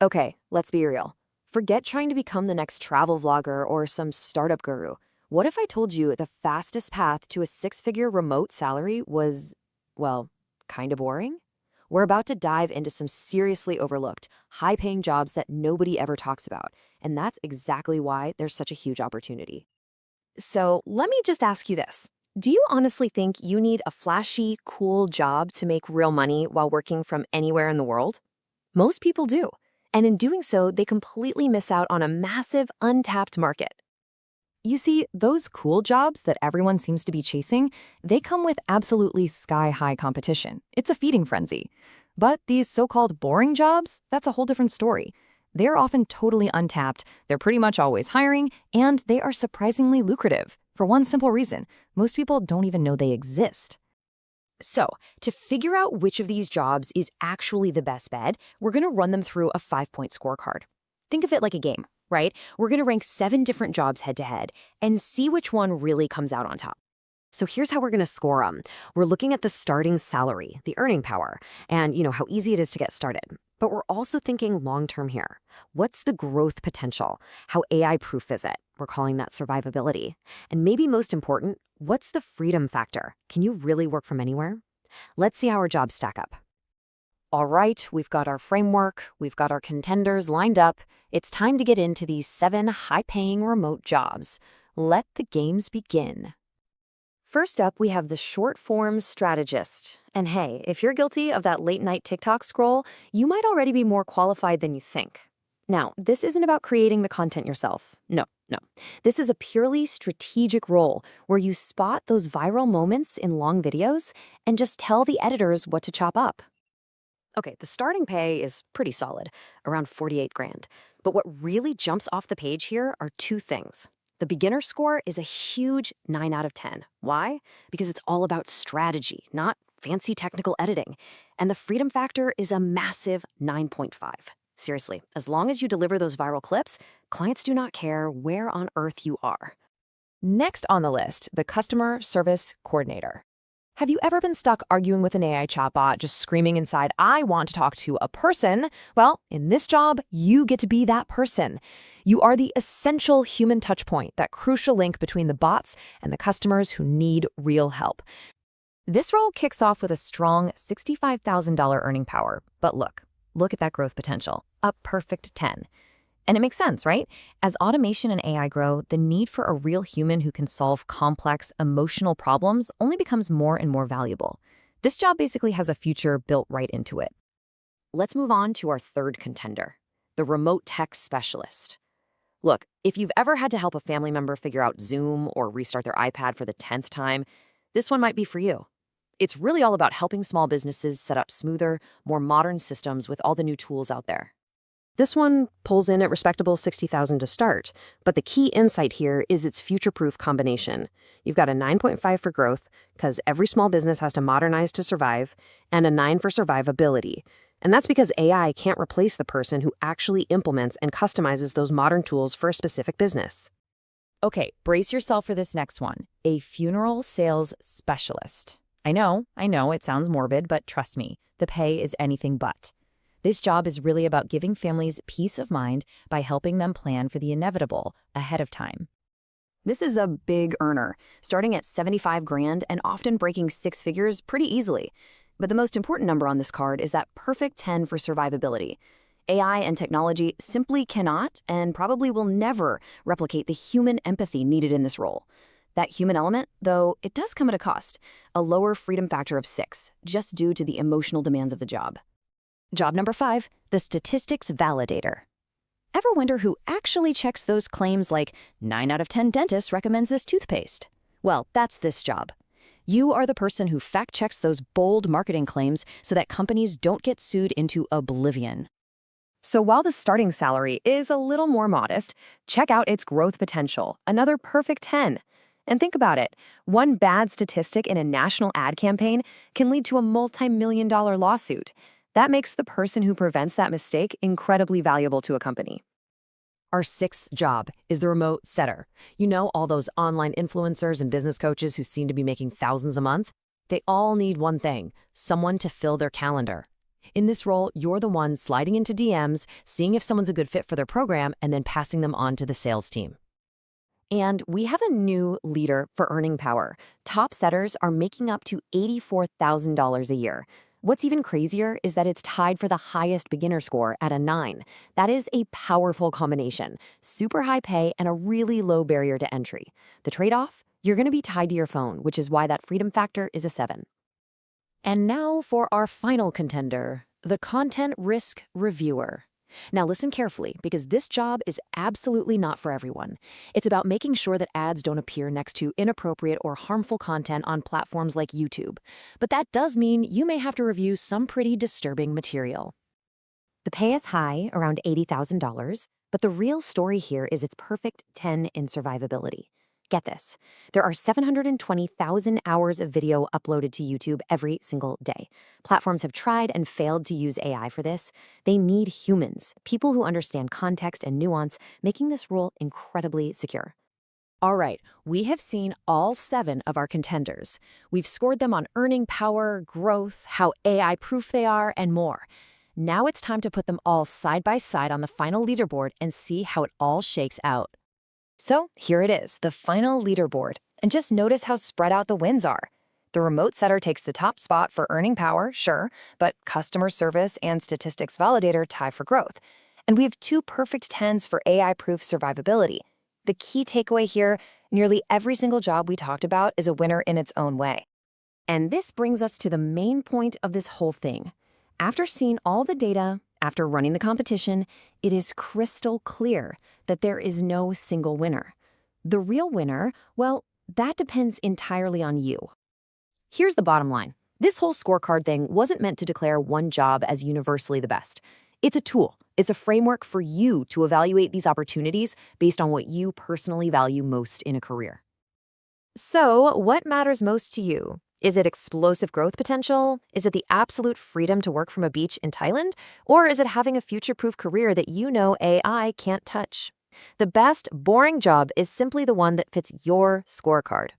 Okay, let's be real. Forget trying to become the next travel vlogger or some startup guru. What if I told you the fastest path to a six-figure remote salary was, well, kind of boring? We're about to dive into some seriously overlooked, high-paying jobs that nobody ever talks about, and that's exactly why there's such a huge opportunity. So let me just ask you this. Do you honestly think you need a flashy, cool job to make real money while working from anywhere in the world? Most people do. And in doing so, they completely miss out on a massive, untapped market. You see, those cool jobs that everyone seems to be chasing, they come with absolutely sky-high competition. It's a feeding frenzy. But these so-called boring jobs, that's a whole different story. They're often totally untapped, they're pretty much always hiring, and they are surprisingly lucrative. For one simple reason, most people don't even know they exist. So, to figure out which of these jobs is actually the best bet, we're going to run them through a 5-point scorecard. Think of it like a game, right? We're going to rank 7 different jobs head-to-head and see which one really comes out on top. So here's how we're going to score them. We're looking at the starting salary, the earning power, and how easy it is to get started. But we're also thinking long-term here. What's the growth potential? How AI-proof is it? We're calling that survivability. And maybe most important, what's the freedom factor? Can you really work from anywhere? Let's see how our jobs stack up. All right, we've got our framework, we've got our contenders lined up. It's time to get into these 7 high-paying remote jobs. Let the games begin. First up, we have the short-form strategist. And hey, if you're guilty of that late-night TikTok scroll, you might already be more qualified than you think. Now, this isn't about creating the content yourself. No. This is a purely strategic role where you spot those viral moments in long videos and just tell the editors what to chop up. Okay, the starting pay is pretty solid, around 48 grand. But what really jumps off the page here are 2 things. The beginner score is a huge 9 out of 10. Why? Because it's all about strategy, not fancy technical editing. And the freedom factor is a massive 9.5. Seriously, as long as you deliver those viral clips, clients do not care where on earth you are. Next on the list, the customer service coordinator. Have you ever been stuck arguing with an AI chatbot, just screaming inside, "I want to talk to a person"? Well, in this job, you get to be that person. You are the essential human touchpoint, that crucial link between the bots and the customers who need real help. This role kicks off with a strong $65,000 earning power. But look at that growth potential, a perfect 10. And it makes sense, right? As automation and AI grow, the need for a real human who can solve complex, emotional problems only becomes more and more valuable. This job basically has a future built right into it. Let's move on to our third contender, the remote tech specialist. Look, if you've ever had to help a family member figure out Zoom or restart their iPad for the 10th time, this one might be for you. It's really all about helping small businesses set up smoother, more modern systems with all the new tools out there. This one pulls in at respectable $60,000 to start, but the key insight here is its future-proof combination. You've got a 9.5 for growth, because every small business has to modernize to survive, and a 9 for survivability. And that's because AI can't replace the person who actually implements and customizes those modern tools for a specific business. Okay, brace yourself for this next one, a funeral sales specialist. I know, it sounds morbid, but trust me, the pay is anything but. This job is really about giving families peace of mind by helping them plan for the inevitable ahead of time. This is a big earner, starting at 75 grand and often breaking 6 figures pretty easily. But the most important number on this card is that perfect 10 for survivability. AI and technology simply cannot and probably will never replicate the human empathy needed in this role. That human element, though, it does come at a cost, a lower freedom factor of 6, just due to the emotional demands of the job. Job number 5, the statistics validator. Ever wonder who actually checks those claims like 9 out of 10 dentists recommends this toothpaste? Well, that's this job. You are the person who fact-checks those bold marketing claims so that companies don't get sued into oblivion. So while the starting salary is a little more modest, check out its growth potential, another perfect 10. And think about it, one bad statistic in a national ad campaign can lead to a multi-million-dollar lawsuit. That makes the person who prevents that mistake incredibly valuable to a company. Our 6th job is the remote setter. You know, all those online influencers and business coaches who seem to be making thousands a month? They all need one thing, someone to fill their calendar. In this role, you're the one sliding into DMs, seeing if someone's a good fit for their program, and then passing them on to the sales team. And we have a new leader for earning power. Top setters are making up to $84,000 a year. What's even crazier is that it's tied for the highest beginner score at a 9. That is a powerful combination, super high pay and a really low barrier to entry. The trade-off? You're going to be tied to your phone, which is why that freedom factor is a 7. And now for our final contender, the content risk reviewer. Now listen carefully, because this job is absolutely not for everyone. It's about making sure that ads don't appear next to inappropriate or harmful content on platforms like YouTube. But that does mean you may have to review some pretty disturbing material. The pay is high, around $80,000, but the real story here is its perfect 10 in survivability. Get this, there are 720,000 hours of video uploaded to YouTube every single day. Platforms have tried and failed to use AI for this. They need humans, people who understand context and nuance, making this role incredibly secure. All right, we have seen all 7 of our contenders. We've scored them on earning power, growth, how AI-proof they are, and more. Now it's time to put them all side by side on the final leaderboard and see how it all shakes out. So here it is, the final leaderboard. And just notice how spread out the wins are. The remote setter takes the top spot for earning power, sure, but customer service and statistics validator tie for growth. And we have 2 perfect 10s for AI-proof survivability. The key takeaway here, nearly every single job we talked about is a winner in its own way. And this brings us to the main point of this whole thing. After seeing all the data, after running the competition, it is crystal clear that there is no single winner. The real winner, well, that depends entirely on you. Here's the bottom line. This whole scorecard thing wasn't meant to declare one job as universally the best. It's a tool. It's a framework for you to evaluate these opportunities based on what you personally value most in a career. So, what matters most to you? Is it explosive growth potential? Is it the absolute freedom to work from a beach in Thailand? Or is it having a future-proof career that you know AI can't touch? The best, boring job is simply the one that fits your scorecard.